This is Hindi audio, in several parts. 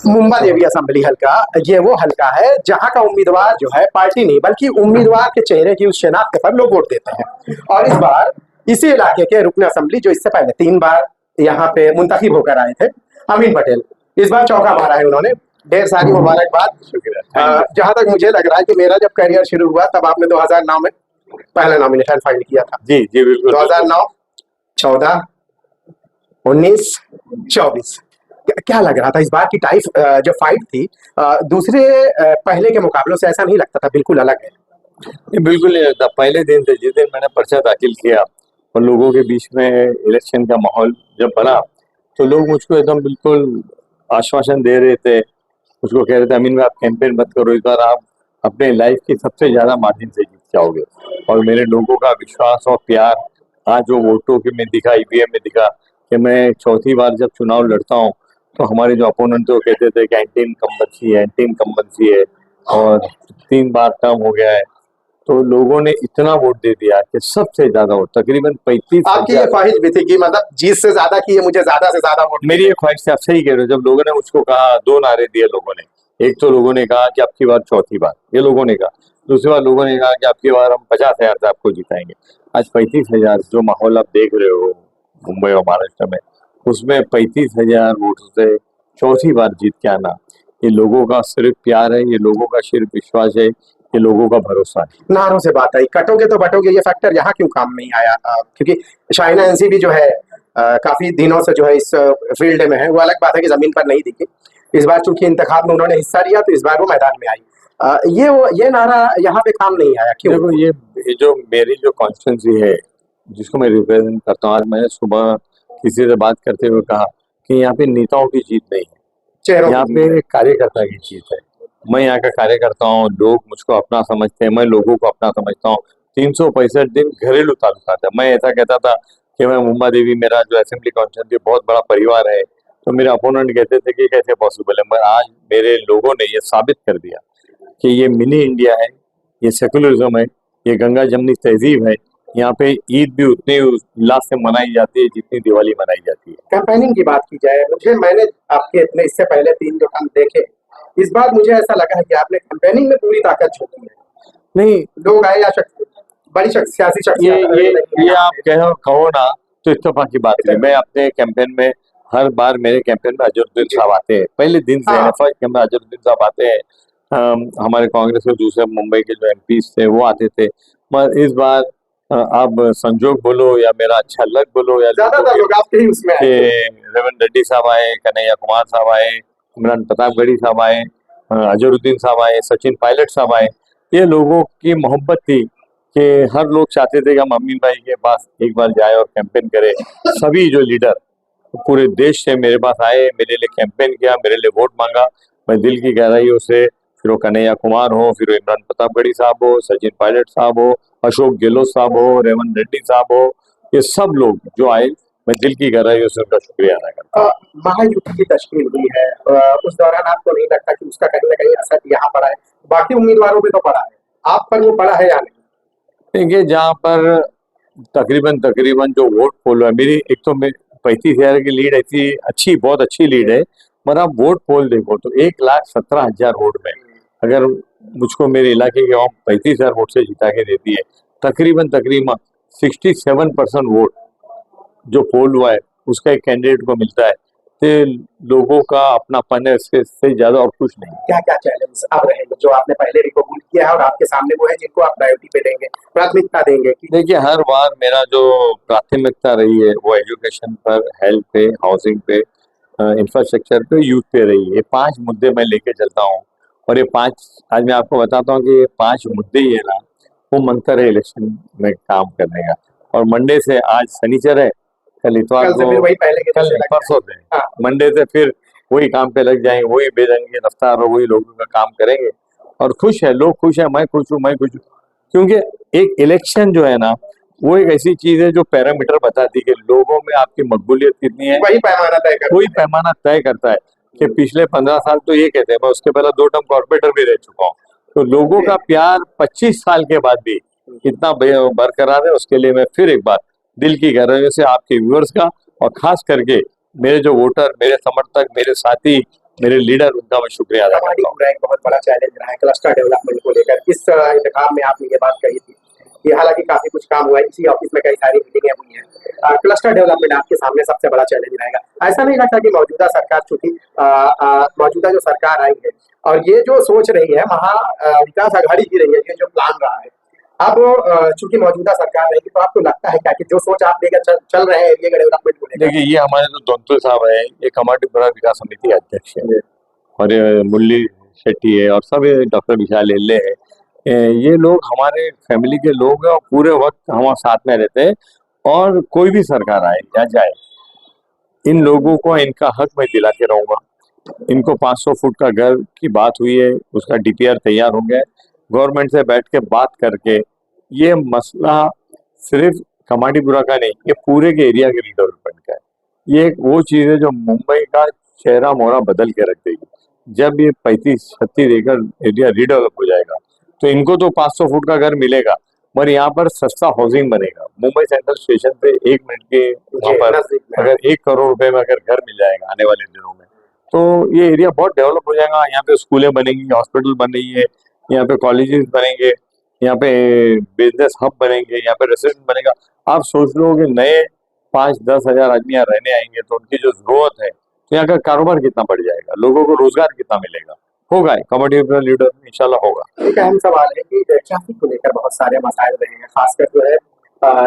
मुंबा देवी असेंबली हल्का, ये वो हल्का है जहां का उम्मीदवार जो है पार्टी नहीं बल्कि उम्मीदवार के चेहरे की उस शनाख्त पर लोग वोट देते हैं। और इस बार इसी इलाके के रुकन असेंबली जो इससे पहले 3 बार यहाँ पे मुंतखब होकर आए थे, अमीन पटेल, इस बार चौका मारा है उन्होंने। ढेर सारी मुबारकबाद। शुक्रिया। जहां तक मुझे लग रहा है कि मेरा जब करियर शुरू हुआ तब आपने 2009 में पहला नॉमिनेशन फाइल किया था। जी जी बिल्कुल। 2009, 14, 19, 24, क्या लग रहा था इस बार की टाइप जो फाइट थी दूसरे पहले के मुकाबलों से? ऐसा नहीं लगता था, बिल्कुल अलग है। बिल्कुल नहीं लगता। पहले दिन से जिस दिन मैंने पर्चा दाखिल किया और लोगों के बीच में इलेक्शन का माहौल जब बना तो लोग मुझको एकदम बिल्कुल आश्वासन दे रहे थे, मुझको कह रहे थे अमीन भाई आप कैंपेन मत करो, इस बार आप अपने लाइफ की सबसे ज्यादा मार्जिन से जीत जाओगे। और मेरे लोगों का विश्वास और प्यार आज वो वोटों के में दिखा, ईवीएम में दिखा कि मैं चौथी बार जब चुनाव लड़ता हूँ तो हमारे जो अपोनेंट थे वो कहते थे कि एंटी इनकम्बेंसी है और 3 बार टर्म हो गया है। तो लोगों ने इतना वोट दे दिया कि सबसे ज्यादा वोट तकरीबन 35। आपकी ये ख्वाहिश भी थी कि मतलब जीत से ज्यादा की मुझे ज्यादा से ज्यादा वोट? मेरी ये ख्वाहिश थी। आप सही कह रहे हो। जब लोगों ने मुझको कहा, 2 नारे दिए लोगों ने। एक तो लोगों ने कहा कि आपकी बार चौथी बार, ये लोगों ने कहा। दूसरी बार लोगों ने कहा कि आपकी बार हम 50,000 से आपको जिताएंगे। आज 35,000 जो माहौल आप देख रहे हो मुंबई और महाराष्ट्र में, उसमें 35,000 वोट से चौथी बार जीत के आना, ये लोगों का सिर्फ प्यार है, ये लोगों का सिर्फ विश्वास है, ये लोगों का भरोसा है। नारों से बात आई, कटोगे तो बटोगे, ये फैक्टर यहाँ क्यों काम नहीं आया? क्योंकि शाइना एनसी भी जो है काफी दिनों से जो है इस फील्ड में है। वो अलग बात है कि जमीन पर नहीं दिखी। इस बार चूंकि इंतखाब में उन्होंने हिस्सा लिया तो इस बार वो मैदान में आई। ये नारा यहाँ पे काम नहीं आया क्यों? देखो ये जो मेरी जो कॉन्स्टिट्यूंसी है जिसको मैं रिप्रेजेंट करता हूँ, आज मैंने सुबह किसी से बात करते हुए कहा कि यहाँ पे नेताओं की जीत नहीं है, चेहरों यहाँ की पे कार्यकर्ता की जीत है। मैं यहाँ का कार्यकर्ता हूँ, लोग मुझको अपना समझते हैं, मैं लोगों को अपना समझता हूँ। 365 दिन घरेलू ताल्लुकात है। मैं ऐसा कहता था कि मैं मुंबा देवी, मेरा जो असेंबली कॉन्स्टिट्यूंसी बहुत बड़ा परिवार है, तो मेरे अपोनेंट कहते थे कि कैसे पॉसिबल है। मैं आज मेरे लोगों ने ये साबित कर दिया कि ये मिनी इंडिया है, ये सेकुलरिज्म है, ये गंगा जमनी तहजीब है। यहाँ पे ईद भी उतनी उल्लास से मनाई जाती है जितनी दिवाली मनाई जाती है। कैंपेनिंग की बात की जाए, मैंने आपके इतने इससे पहले 3 जो काम देखे, इस बार मुझे ऐसा लगा है कि आपने कैंपेनिंग में पूरी ताकत झोंकी है। नहीं, लोग आए या बड़ी सियासी शख्सियत ये आप कहो ना तो इत्तेफाक की बात है। मैं अपने कैंपेन में हर बार मेरे कैंपेन में अजहरुद्दीन साहब आते हैं, पहले दिन से फर्स्ट कैंपेन अजहरुद्दीन साहब आते हैं। हमारे कांग्रेस के दूसरे मुंबई के जो एमपीज थे वो आते थे। मगर इस बार आप संजोग बोलो या मेरा अच्छा लक बोलो या ज्यादातर लोग आपके ही उसमें आए। रेवंत रेड्डी साहब आए, कन्हैया कुमार साहब आए, इमरान प्रतापगढ़ी साहब आए, अजहरुद्दीन साहब आए, सचिन पायलट साहब आए। ये लोगों की मोहब्बत थी कि हर लोग चाहते थे कि हम अमीन भाई के पास एक बार जाए और कैंपेन करें। सभी जो लीडर पूरे देश से मेरे पास आए, मेरे लिए कैंपेन किया, मेरे लिए वोट मांगा। मैं दिल की गहराइयों से, फिर वो कन्हैया कुमार हो, फिर वो इमरान प्रतापगढ़ी साहब हो, सचिन पायलट साहब हो, अशोक गहलोत साहब हो, रेवंत रेड्डी साहब हो, ये सब लोग जो आए, मैं दिल की गहराइयों से उनका शुक्रिया अदा करता हूँ। महायुति की तश्कील हुई है, उस दौरान आपको नहीं लगता कि उसका कहीं ना कहीं असर यहाँ पड़ा है? बाकी उम्मीदवारों पे तो पड़ा है, आप पर वो पड़ा है या नहीं? देखिए, जहाँ पर तकरीबन जो वोट पोल है, मेरी एक तो 35,000 की लीड ऐसी अच्छी, बहुत अच्छी लीड है। मगर आप वोट पोल देखो तो 1,17,000 वोट में अगर मुझको मेरे इलाके के 35,000 वोट से जिता के देती है, तकरीबन 67% वोट जो पोल हुआ है उसका एक कैंडिडेट को मिलता है, तो लोगों का अपनापन है, इससे ज्यादा और कुछ नहीं। क्या क्या चैलेंज अब रहेंगे जो आपने पहले भी कबूल किया है और आपके सामने वो है जिनको आप प्रायोरिटी पे देंगे, प्राथमिकता देंगे? देखिए, हर बार मेरा जो प्राथमिकता रही है वो एजुकेशन पर, हेल्थ पे, हाउसिंग पे, इंफ्रास्ट्रक्चर पे, यूथ पे रही है। ये 5 मुद्दे मैं लेके चलता हूँ और ये 5 आज मैं आपको बताता हूँ कि ये 5 मुद्दे ही है ना, वो मंत्र है इलेक्शन में काम करने का। और मंडे से, आज शनिचर है, कल इतवार को, कल परसों से मंडे से फिर वही काम पे लग जाएंगे, वही बेरंगी रफ्तार और वही लोगों का काम करेंगे। और खुश है, लोग खुश है, मैं खुश हूँ, क्योंकि एक इलेक्शन जो है ना, वो एक ऐसी चीज है जो पैरामीटर बताती है कि लोगों में आपकी मकबूलियत कितनी है। वही पैमाना तय करता है कि पिछले 15 साल तो ये कहते हैं, मैं उसके पहले 2 टर्म कॉर्पोरेटर भी रह चुका हूँ, तो लोगों का प्यार 25 साल के बाद भी इतना बरकरार है। उसके लिए मैं फिर एक बार दिल की गहराइयों से आपके व्यूअर्स का और खास करके मेरे जो वोटर, मेरे समर्थक, मेरे साथी मेरे लीडर, उनका मैं शुक्रिया अदा हमारी करता हूँ। पूरा एक बहुत बड़ा चैलेंज रहा है क्लस्टर डेवलपमेंट को लेकर। इस इंतखाब में आपने ये बात कही थी कि हालांकि काफी कुछ काम हुआ है, इसी ऑफिस में कई सारी मीटिंगें हुई हैं। क्लस्टर डेवलपमेंट आपके सामने सबसे बड़ा चैलेंज रहेगा। ऐसा नहीं लगता कि मौजूदा सरकार, चूंकि मौजूदा जो सरकार आई है और ये जो सोच रही है, विकास आघाड़ी की रही है, ये जो प्लान रहा है, अब चूंकि मौजूदा सरकार रहेगी, तो आपको लगता है क्या कि जो सोच आप लेकर चल रहे हैं एरिया के डेवलपमेंट को लेकर? देखिए, ये हमारे जो दंतुल साहब है, ये कमाटीपुरा विकास समिति के अध्यक्ष है, और ये मुरली शेट्टी है, और सब ये डॉक्टर विशाल हेल्ले है। ये लोग हमारे फैमिली के लोग हैं और पूरे वक्त हमारे साथ में रहते हैं। और कोई भी सरकार आए या जाए, इन लोगों को इनका हक मैं दिला के रहूंगा। इनको 500 फुट का घर की बात हुई है, उसका डीपीआर तैयार हो गया है। गवर्नमेंट से बैठ के बात करके ये मसला सिर्फ कमाटीपुरा का नहीं, ये पूरे के एरिया के रिडेवलपमेंट का है। ये एक वो चीज है जो मुंबई का चेहरा मोहरा बदल के रख देगी। जब ये 35-36 एकड़ एरिया रिडेवलप हो जाएगा, तो इनको तो 500 फुट का घर मिलेगा, पर यहाँ पर सस्ता हाउसिंग बनेगा। मुंबई सेंट्रल स्टेशन पे 1 मिनट के वहां पर अगर 1 करोड़ रुपए में अगर घर मिल जाएगा आने वाले दिनों में, तो ये एरिया बहुत डेवलप हो जाएगा। यहाँ पे स्कूलें बनेंगी, हॉस्पिटल बन रही है, यहाँ पे कॉलेजेस बनेंगे, यहाँ पे बिजनेस हब बनेंगे, यहाँ पे रेसिडेंट बनेगा। आप सोच लो कि नए 5-10 हजार आदमी यहाँ रहने आएंगे, तो उनकी जो जरूरत है, तो यहाँ का कारोबार कितना बढ़ जाएगा, लोगों को रोजगार कितना मिलेगा। होगा, कमर्शियल लीडर इंशाल्लाह होगा। एक अहम सवाल है कि ट्रैफिक को लेकर बहुत सारे मसाइल रहे हैं, खासकर जो है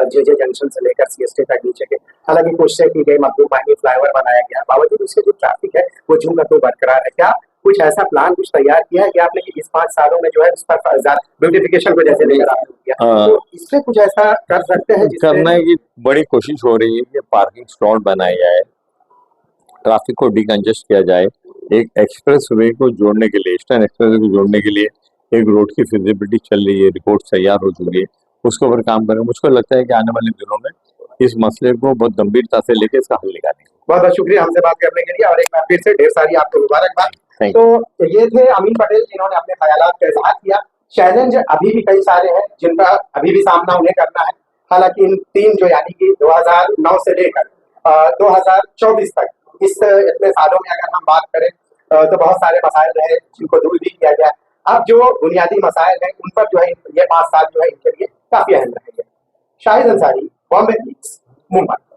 जे जंक्शन से लेकर सीएसटी तक नीचे के। हालांकि कोशिशें की गई, मखदूम माही फ्लाईओवर बनाया गया, बावजूद उसके जो ट्रैफिक है वो जूं का तो बरकरार है। क्या कुछ ऐसा प्लान कुछ तैयार किया है कि आपने कि इस 5 सालों में जो है उस पर ब्यूटिफिकेशन को जैसे लेकर आपने किया, तो इससे कुछ ऐसा कर सकते हैं जिससे करने की बड़ी कोशिश हो रही है कि पार्किंग स्लॉट बनाए जाए, ट्रैफिक को डिकंजेस्ट किया जाए। एक एक्सप्रेस वे को जोड़ने के लिए, ईस्टर्न एक्सप्रेस वे को जोड़ने के लिए एक रोड की फिजिबिलिटी चल रही है, रिपोर्ट तैयार हो चुकी है, उसके ऊपर काम करें। मुझको लगता है कि आने वाले दिनों में इस मसले को बहुत गंभीरता से लेकर इसका हल निकालेंगे। बहुत बहुत शुक्रिया हमसे बात करने के लिए, और एक बार फिर से ढेर सारी आपको मुबारकबाद। Thank तो ये थे अमीन पटेल, जिन्होंने अपने ख्यालात का इजहार किया। चैलेंज अभी भी कई सारे हैं जिनका अभी भी सामना उन्हें करना है। हालांकि इन 3 जो यानी कि 2009 से लेकर 2024 तक, इस इतने सालों में अगर हम बात करें तो बहुत सारे मसाइल रहे जिनको दूर भी किया गया। अब जो बुनियादी मसाइल हैं उन पर जो है ये 5 साल जो है इनके लिए काफी अहम रहेंगे। शाहिद अंसारी, बॉम्बे, मुंबई।